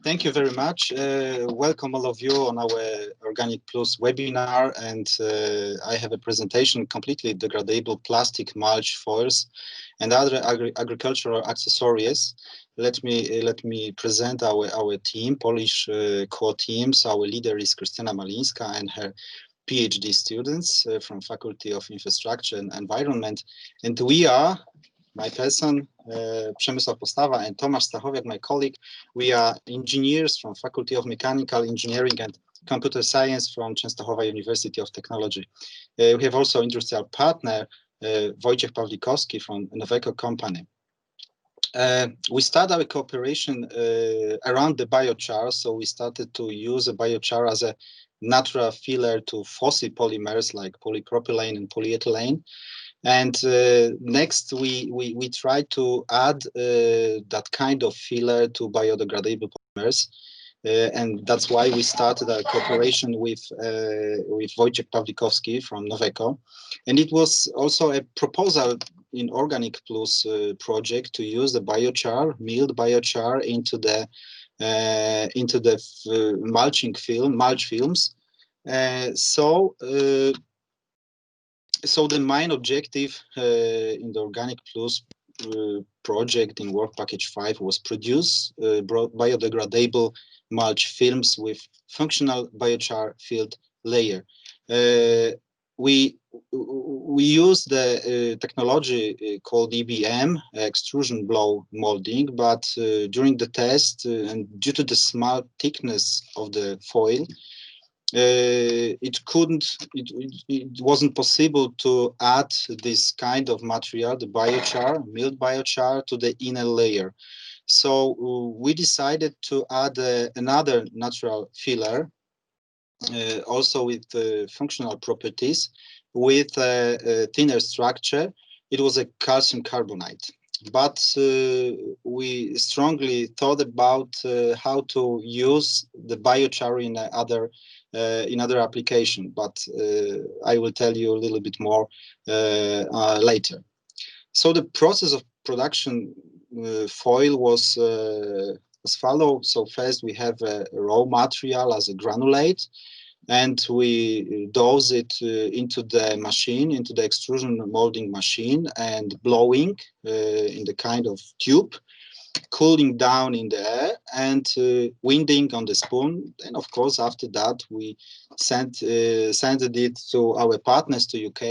Thank you very much. Welcome all of you on our Organic Plus webinar, and I have a presentation completely degradable plastic mulch foils and other agricultural accessories. Let me present our team, Polish core teams. Our leader is Krystyna Malińska and her PhD students from Faculty of Infrastructure and Environment, and we are, my person, Przemysław Postawa, and Tomasz Stachowiak, my colleague. We are engineers from Faculty of Mechanical Engineering and Computer Science from Częstochowa University of Technology. We have also industrial partner, Wojciech Pawlikowski from Noveco company. We started our cooperation around the biochar, so we started to use a biochar as a natural filler to fossil polymers like polypropylene and polyethylene. And next, we try to add that kind of filler to biodegradable polymers, and that's why we started a cooperation with Wojciech Pawlikowski from Noveco. And it was also a proposal in Organic Plus project to use the biochar, milled biochar, into the mulch films. So the main objective in the Organic Plus project in Work Package 5 was produce biodegradable mulch films with functional biochar filled layer. We use the technology called EBM, extrusion blow molding, but during the test and due to the small thickness of the foil, it wasn't possible to add this kind of material, the biochar, milled biochar, to the inner layer. So we decided to add another natural filler, also with functional properties, with a thinner structure. It was a calcium carbonate. But we strongly thought about how to use the biochar in other application, but I will tell you a little bit more later. So the process of production foil was as follows. So first we have a raw material as a granulate, and we dose it into the machine, into the extrusion molding machine, and blowing in the kind of tube, cooling down in the air, and winding on the spoon. And of course, after that, we sent it to our partners to UK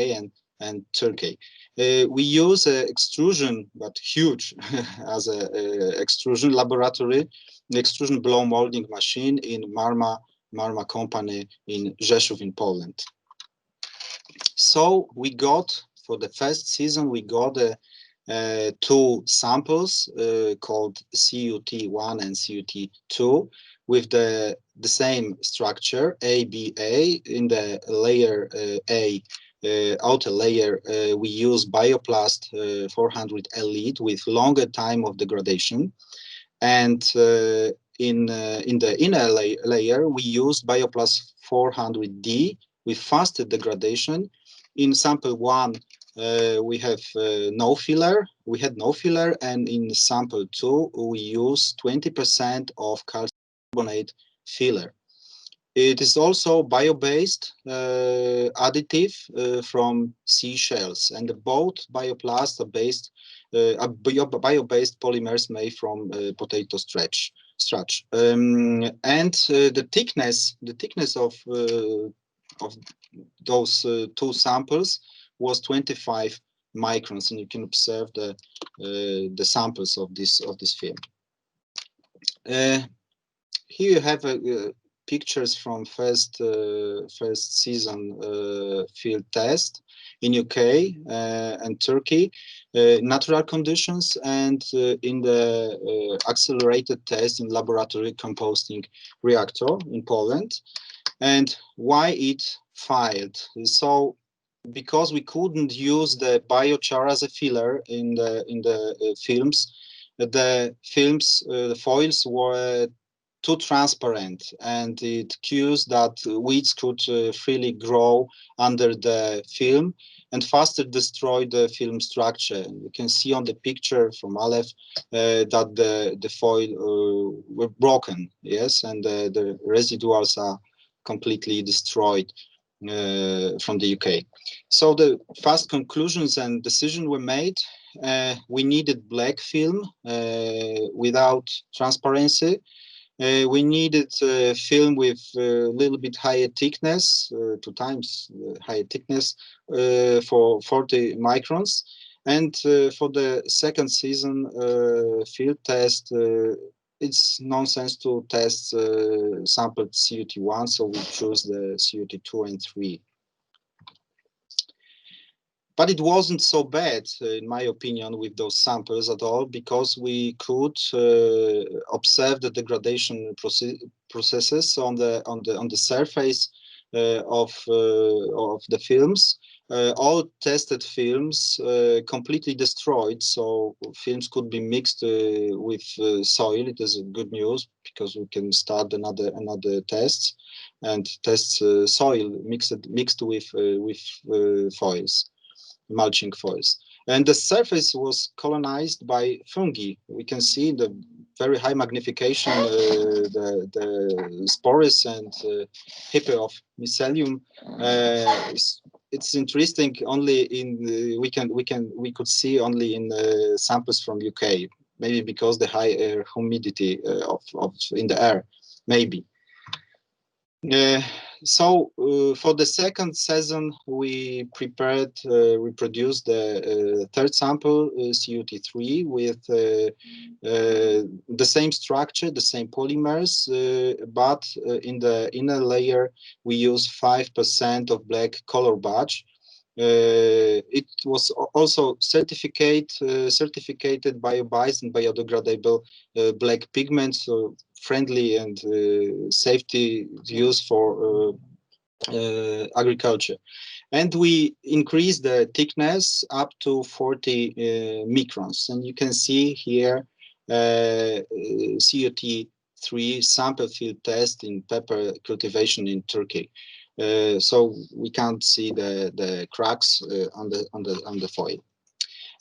and Turkey. We use extrusion, but huge, as a extrusion laboratory, an extrusion blow molding machine in Marma company in Rzeszów in Poland. So we got, for the first season, we got two samples called CUT1 and CUT2 with the same structure, ABA. In the layer A, outer layer, we use bioplast 400 elite with longer time of degradation, and in the inner layer, we used bioplast 400D with faster degradation. In sample 1, we have no filler. We had no filler, and in sample 2, we use 20% of calcium carbonate filler. It is also bio-based additive from seashells, and both bioplasts are based bio-based polymers made from potato starch. And the thickness of those two samples was 25 microns, and you can observe the samples of this film. Here you have pictures from first season field test in UK and Turkey, natural conditions, and in the accelerated test in laboratory composting reactor in Poland. And why it failed? So because we couldn't use the biochar as a filler in the films, the foils were too transparent, and it cues that weeds could freely grow under the film and faster destroy the film structure. You can see on the picture from Aleph that the foil were broken, yes, and the residuals are completely destroyed from the UK. So the fast conclusions and decisions were made. We needed black film without transparency. We needed film with a little bit higher thickness, 2 times higher thickness, for 40 microns. And for the second season field test, it's nonsense to test sampled CUT1, so we choose the CUT2 and 3. But it wasn't so bad, in my opinion, with those samples at all, because we could observe the degradation processes on the surface of the films. All tested films completely destroyed, so films could be mixed with soil. It is good news because we can start another tests and test soil mixed with foils, mulching foils. And the surface was colonized by fungi. We can see the very high magnification, the spores and hype of mycelium. It's interesting. Only in we could see only in samples from UK. Maybe because the high air humidity of in the air, maybe. So for the second season, we produced the third sample, CUT3, with the same structure, the same polymers, but in the inner layer, we use 5% of black color badge. It was also certificated bio-based and biodegradable black pigment, so friendly and safety use for agriculture. And we increased the thickness up to 40 microns. And you can see here CUT3 sample field test in pepper cultivation in Turkey. So we can't see the cracks on the foil.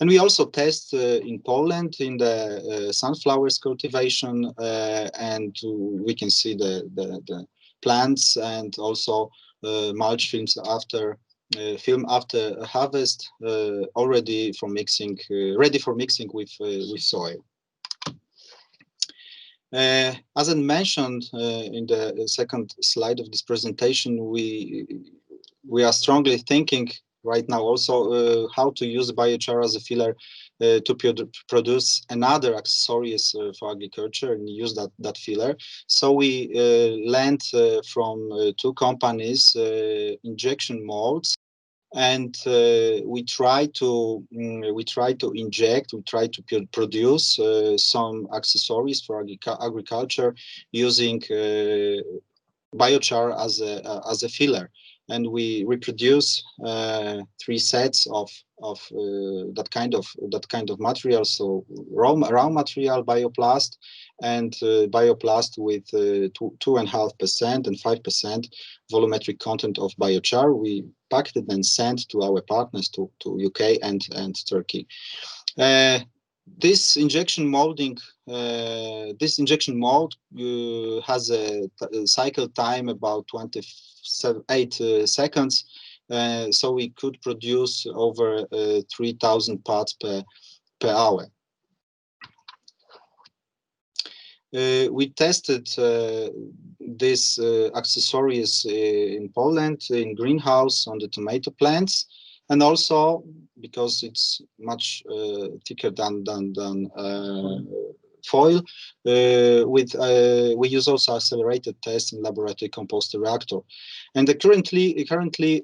And we also test in Poland in the sunflowers cultivation, and we can see the plants and also mulch films after harvest, already for mixing, ready for mixing with soil. As I mentioned in the second slide of this presentation, we are strongly thinking right now also how to use biochar as a filler to produce another accessories for agriculture and use that filler. So we learned from 2 companies injection molds, and we try to produce some accessories for agriculture using biochar as a filler. And we reproduce 3 sets of that kind of material. So raw material bioplast, and bioplast with 2.5% and 5% volumetric content of biochar. We packed it and sent to our partners to UK and Turkey. This injection mold has a cycle time about 28 seconds, so we could produce over 3,000 parts per hour. We tested these accessories in Poland in greenhouse on the tomato plants, and also because it's much thicker than foil, we use also accelerated tests in laboratory composter reactor. And currently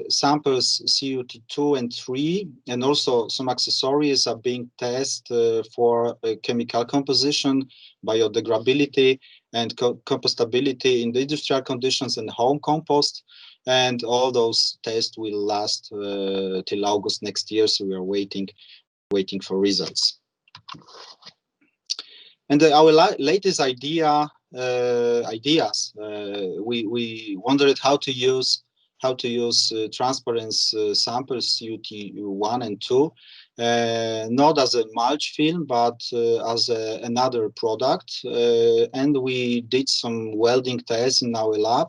samples CUT2 and 3, and also some accessories are being tested for chemical composition, biodegradability, and compostability in the industrial conditions and home compost. And all those tests will last till August next year, so we are waiting for results. And our latest idea ideas. We wondered how to use transparent samples CUT1 and 2, not as a mulch film, but as another product. And we did some welding tests in our lab,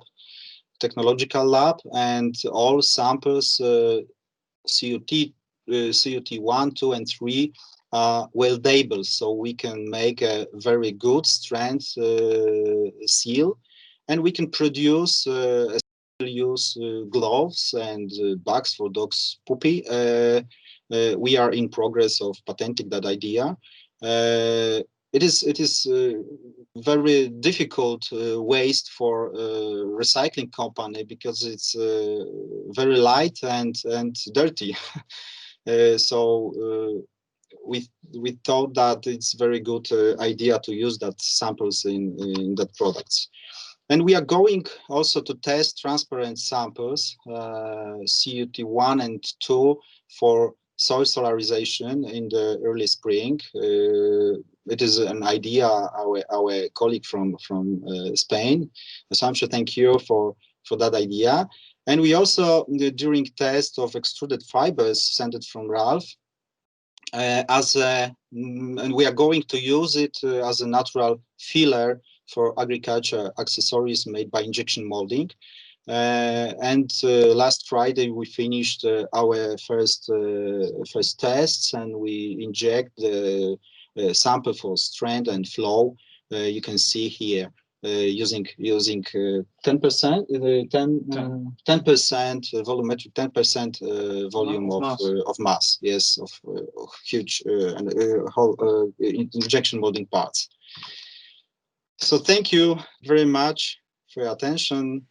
technological lab, and all samples CUT1, 2, and 3 are weldable, so we can make a very good strength seal, and we can produce use gloves and bags for dogs' poopy. We are in progress of patenting that idea. It is very difficult waste for recycling company because it's very light and dirty. So we thought that it's very good idea to use that samples in that products. And we are going also to test transparent samples, CUT1 and 2, for soil solarization in the early spring. It is an idea our colleague from Spain, Sancho, thank you for that idea. And we also, during test of extruded fibers sent from Ralph, and we are going to use it as a natural filler for agriculture accessories made by injection molding. And last Friday we finished our first tests, and we inject the sample for strength and flow. You can see here using 10% 10% volumetric 10% volume of mass, yes, of huge whole injection molding parts. So thank you very much for your attention.